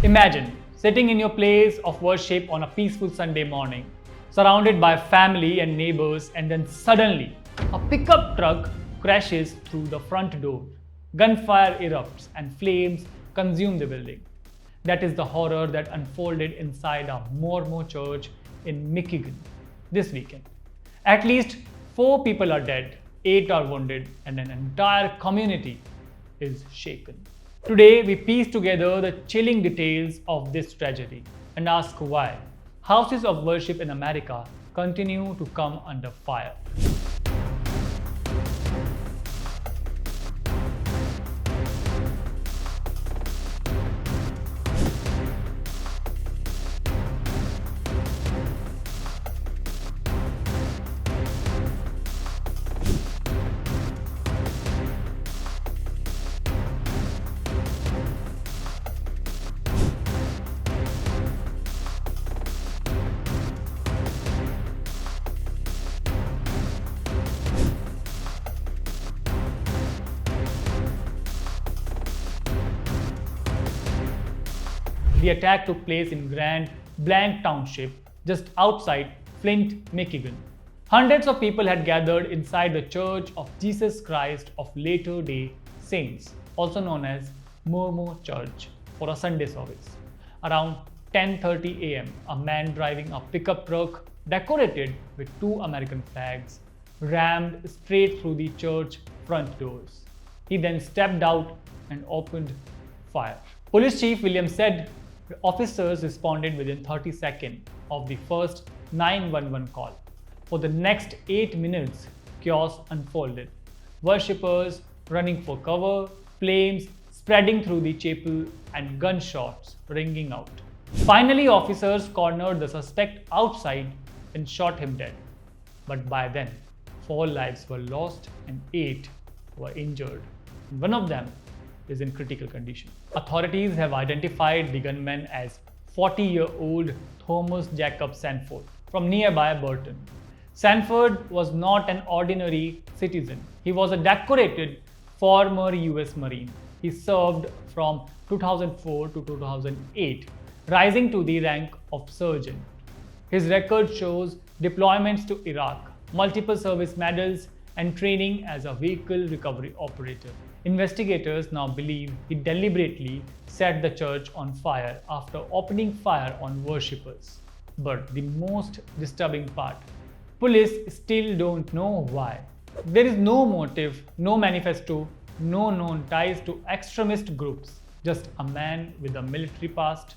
Imagine sitting in your place of worship on a peaceful Sunday morning, surrounded by family and neighbors, and then suddenly a pickup truck crashes through the front door. Gunfire erupts and flames consume the building. That is the horror that unfolded inside a Mormon church in Michigan this weekend. At least 4 people are dead, 8 are wounded, and an entire community is shaken. Today, we piece together the chilling details of this tragedy and ask why houses of worship in America continue to come under fire. The attack took place in Grand Blanc Township, just outside Flint, Michigan. Hundreds of people had gathered inside the Church of Jesus Christ of Latter-day Saints, also known as Mormon Church, for a Sunday service. Around 10:30 a.m., a man driving a pickup truck decorated with 2 American flags rammed straight through the church front doors. He then stepped out and opened fire. Police Chief Williams said officers responded within 30 seconds of the first 911 call. For the next 8 minutes, chaos unfolded. Worshippers running for cover, flames spreading through the chapel, and gunshots ringing out. Finally, officers cornered the suspect outside and shot him dead. But by then, 4 lives were lost and 8 were injured. One of them is in critical condition. Authorities have identified the gunman as 40-year-old Thomas Jacob Sanford from nearby Burton. Sanford was not an ordinary citizen. He was a decorated former US Marine. He served from 2004 to 2008, rising to the rank of sergeant. His record shows deployments to Iraq, multiple service medals, and training as a vehicle recovery operator. Investigators now believe he deliberately set the church on fire after opening fire on worshippers. But the most disturbing part, police still don't know why. There is no motive, no manifesto, no known ties to extremist groups, just a man with a military past,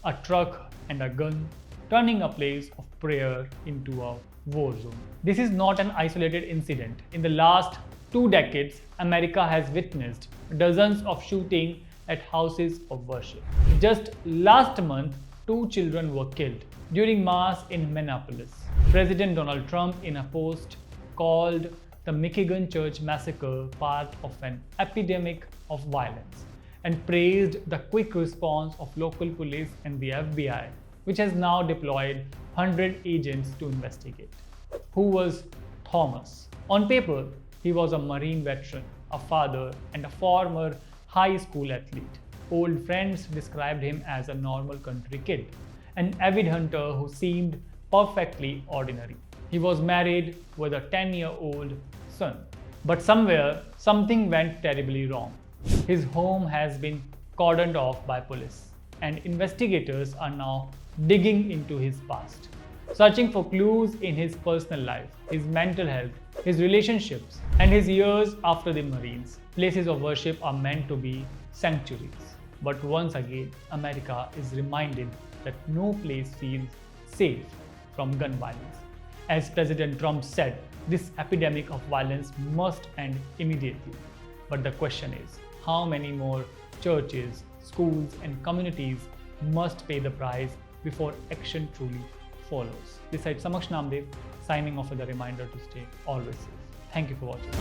a truck, and a gun, turning a place of prayer into a war zone. This is not an isolated incident. In the last 2 decades, America has witnessed dozens of shootings at houses of worship. Just last month, 2 children were killed during Mass in Minneapolis. President Donald Trump, in a post, called the Michigan Church massacre part of an epidemic of violence and praised the quick response of local police and the FBI, which has now deployed 100 agents to investigate. Who was Thomas? On paper, he was a Marine veteran, a father, and a former high school athlete. Old friends described him as a normal country kid, an avid hunter who seemed perfectly ordinary. He was married with a 10-year-old son. But somewhere, something went terribly wrong. His home has been cordoned off by police, and investigators are now digging into his past, searching for clues in his personal life, his mental health, his relationships, and his years after the Marines. Places of worship are meant to be sanctuaries. But once again, America is reminded that no place feels safe from gun violence. As President Trump said, this epidemic of violence must end immediately. But the question is, how many more churches, schools, and communities must pay the price before action truly follows? This side Samaksh Namdev, signing off with a reminder to stay always safe. Thank you for watching.